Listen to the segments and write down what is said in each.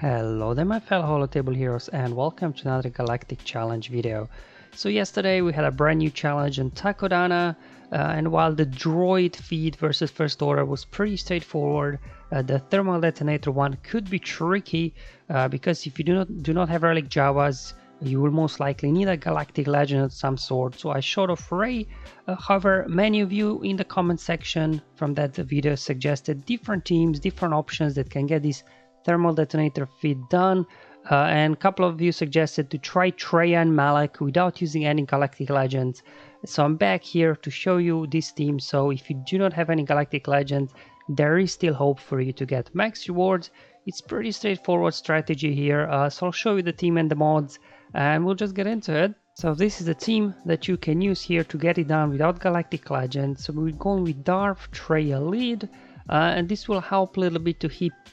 Hello there my fellow holotable heroes and welcome to another Galactic challenge video. So yesterday we had a brand new challenge on Takodana and while the droid feed versus first order was pretty straightforward, the thermal detonator one could be tricky because if you do not have relic Jawas, you will most likely need a Galactic Legend of some sort. So I showed off Ray. However, many of you in the comment section from that video suggested different teams, different options that can get this thermal detonator feed done, and a couple of you suggested to try Traya and Malak without using any Galactic Legends. So I'm back here to show you this team. So if you do not have any Galactic Legends, there is still hope for you to get max rewards. It's pretty straightforward strategy here. So I'll show you the team and the mods and we'll just get into it. So this is the team that you can use here to get it done without Galactic Legends. So we're going with Darth, Traya lead. And this will help a little bit to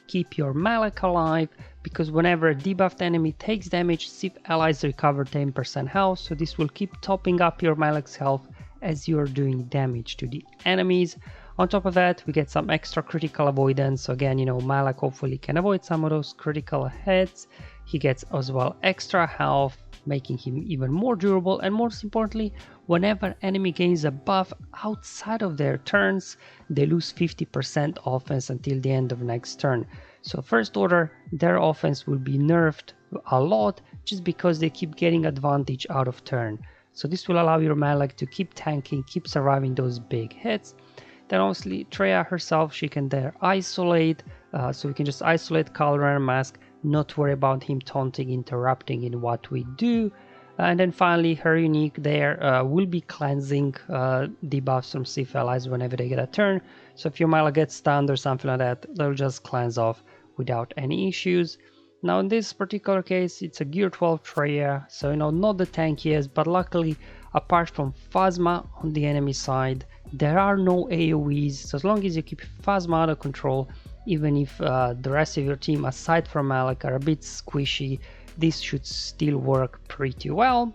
keep your Malak alive, because whenever a debuffed enemy takes damage, Sith allies recover 10% health, so this will keep topping up your Malak's health as you are doing damage to the enemies. On top of that, we get some extra critical avoidance, so again, Malak hopefully can avoid some of those critical hits. He gets as well extra health, making him even more durable, and most importantly, whenever enemy gains a buff outside of their turns, they lose 50% offense until the end of next turn. So first order, their offense will be nerfed a lot just because they keep getting advantage out of turn. So this will allow your Malak to keep tanking, keep surviving those big hits. Then obviously Traya herself, she can there isolate, so we can just isolate Color and Mask, not worry about him taunting, interrupting in what we do. And then finally her unique there will be cleansing debuffs from Sith allies whenever they get a turn. So if your Malak gets stunned or something like that, they'll just cleanse off without any issues. Now in this particular case, it's a Gear 12 Traya, so not the tankiest, but luckily apart from Phasma on the enemy side, there are no AoEs. So as long as you keep Phasma out of control, even if the rest of your team aside from Malak are a bit squishy, this should still work pretty well.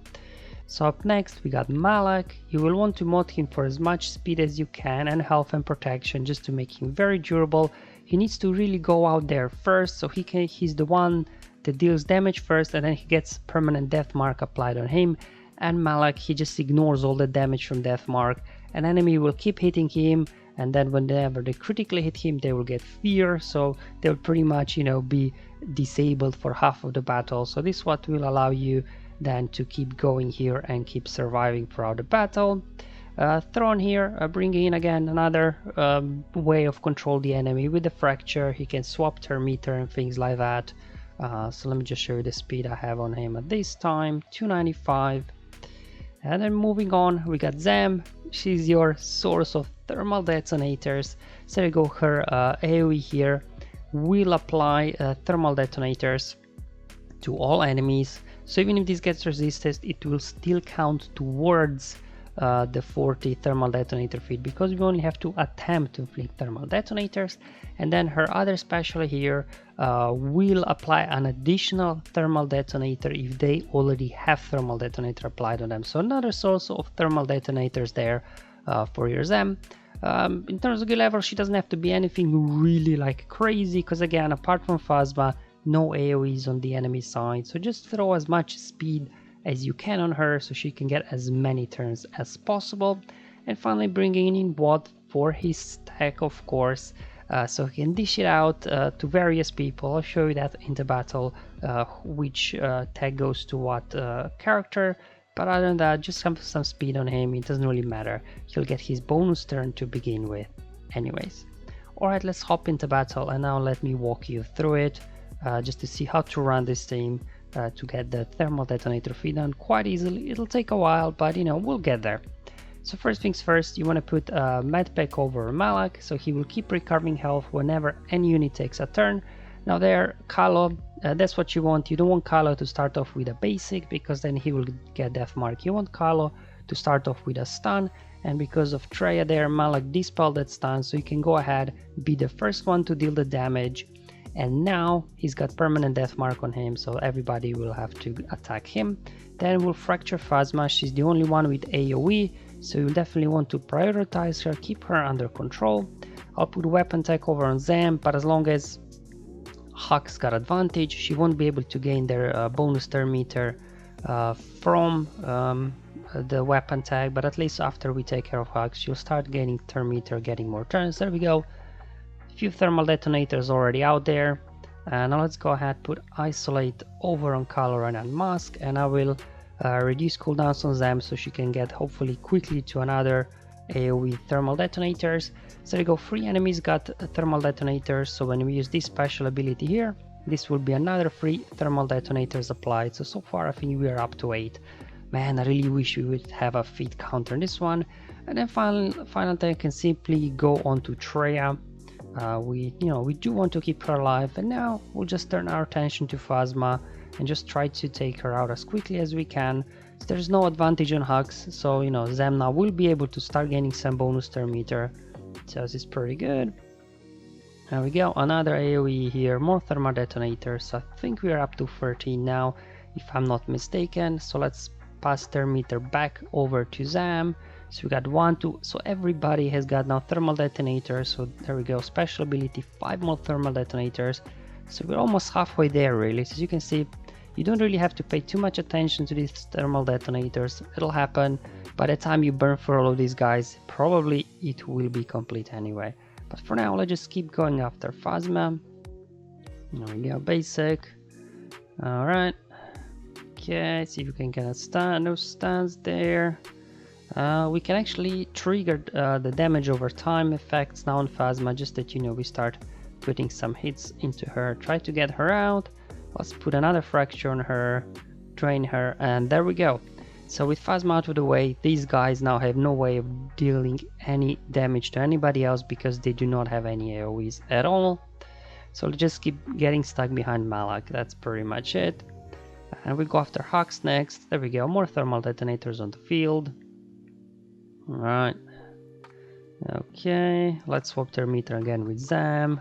So up next we got Malak. You will want to mod him for as much speed as you can and health and protection just to make him very durable. He needs to really go out there first, so he's the one that deals damage first, and then he gets permanent death mark applied on him. And Malak, he just ignores all the damage from death mark. An enemy will keep hitting him, and then whenever they critically hit him, they will get fear, so they'll pretty much be disabled for half of the battle. So this is what will allow you then to keep going here and keep surviving throughout the battle. Thrawn here, bringing in again another way of control the enemy with the fracture. He can swap turn meter and things like that. So let me just show you the speed I have on him at this time, 295. And then moving on, we got Zam. She's your source of thermal detonators. So there you go, her AoE here will apply thermal detonators to all enemies. So even if this gets resisted, it will still count towards the 40 thermal detonator feed, because we only have to attempt to inflict thermal detonators. And then her other special here will apply an additional thermal detonator if they already have thermal detonator applied on them. So another source of thermal detonators there for your Zam. In terms of gear level, she doesn't have to be anything really like crazy, because again, apart from Phasma, no AoEs on the enemy side. So just throw as much speed as you can on her so she can get as many turns as possible. And finally bringing in Watt for his stack, of course, so he can dish it out to various people. I'll show you that in the battle which tag goes to what character, but other than that, just some speed on him. It doesn't really matter, he'll get his bonus turn to begin with anyways. Alright, let's hop into battle, and now let me walk you through it just to see how to run this team to get the thermal detonator feed done quite easily. It'll take a while, but we'll get there. So first things first, you want to put a medpack over Malak, so he will keep recovering health whenever any unit takes a turn. Now there, Kalo, that's what you want. You don't want Kalo to start off with a basic, because then he will get death mark. You want Kalo to start off with a stun, and because of Traya there, Malak dispelled that stun, so you can go ahead, be the first one to deal the damage. And now he's got permanent death mark on him, so everybody will have to attack him. Then we'll fracture Phasma. She's the only one with AoE, so you definitely want to prioritize her, keep her under control. I'll put weapon tech over on Zam, but as long as Hux got advantage. She won't be able to gain their bonus turn meter from the weapon tag, but at least after we take care of Hux, she'll start gaining turn meter, getting more turns. There we go. A few thermal detonators already out there. Now let's go ahead, put isolate over on Caloran and Mask, and I will reduce cooldowns on them so she can get hopefully quickly to another AoE thermal detonators. So there you go, 3 enemies got thermal detonators, so when we use this special ability here, this will be another 3 thermal detonators applied. So far I think we are up to 8. Man, I really wish we would have a feed counter on this one. And then final thing, can simply go on to Treya. We do want to keep her alive, and now we'll just turn our attention to Phasma and just try to take her out as quickly as we can. So there's no advantage on Hux, so Zemna will be able to start gaining some bonus turn meter. So this is pretty good. There we go, another AoE here, more thermal detonators. I think we are up to 13 now, if I'm not mistaken. So let's pass turn meter back over to Zam. So we got 1, 2, so everybody has got now thermal detonators. So there we go, special ability, 5 more thermal detonators. So we're almost halfway there really. So as you can see, you don't really have to pay too much attention to these thermal detonators. It'll happen by the time you burn for all of these guys. Probably it will be complete anyway. But for now, let's just keep going after Phasma. There we go, basic. Alright. Okay, see if we can get a stun. No stuns there. We can actually trigger the damage over time effects now on Phasma, just that we start putting some hits into her. Try to get her out. Let's put another fracture on her, drain her, and there we go. So with Phasma out of the way, these guys now have no way of dealing any damage to anybody else because they do not have any AoEs at all. So let's just keep getting stuck behind Malak. That's pretty much it. And we go after Hux next. There we go, more thermal detonators on the field. Alright. Okay, let's swap their meter again with Zam.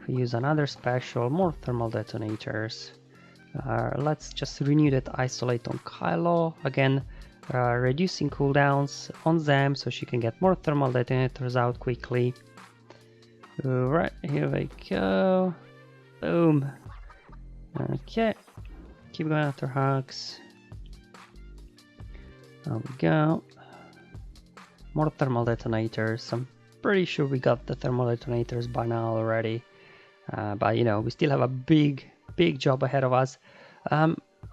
We use another special, more thermal detonators. Let's just renew that isolate on Kylo. Again, reducing cooldowns on Zam so she can get more thermal detonators out quickly. Alright, here we go. Boom. Okay, keep going after Hux. There we go. More thermal detonators. I'm pretty sure we got the thermal detonators by now already. But we still have a big job ahead of us.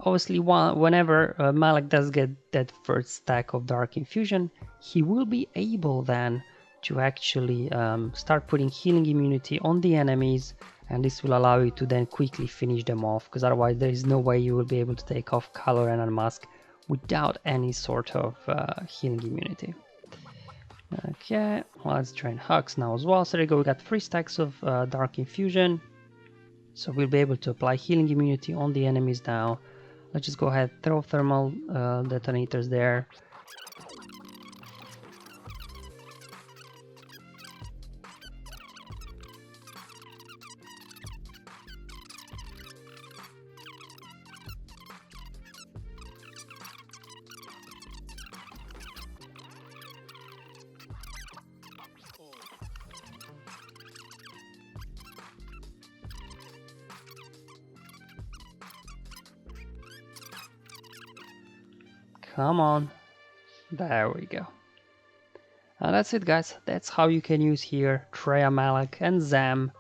Obviously, whenever Malak does get that first stack of Dark Infusion, he will be able then to actually start putting healing immunity on the enemies, and this will allow you to then quickly finish them off, because otherwise there is no way you will be able to take off Caloran and Mask without any sort of healing immunity. Okay, let's drain Hux now as well. So there you go, we got 3 stacks of Dark Infusion. So we'll be able to apply healing immunity on the enemies now. Let's just go ahead, throw thermal detonators there. Come on. There we go. That's it, guys. That's how you can use here Treya, Malak and Zam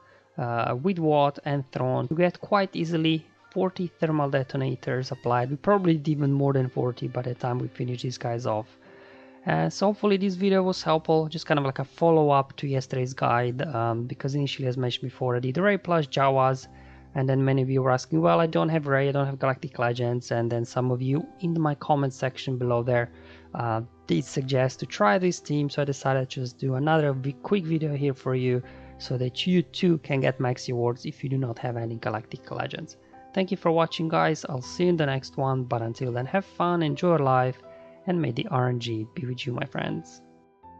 with Watt and Thrawn to get quite easily 40 thermal detonators applied. We probably did even more than 40 by the time we finish these guys off. So hopefully this video was helpful, just kind of like a follow-up to yesterday's guide, because initially, as mentioned before, I did Ray plus Jawas. And then many of you were asking, well, I don't have Ray, I don't have Galactic Legends, and then some of you in my comment section below there did suggest to try this team, so I decided to just do another quick video here for you so that you too can get maxi awards if you do not have any Galactic Legends. Thank you for watching, guys. I'll see you in the next one, but until then, have fun, enjoy life, and may the RNG be with you, my friends.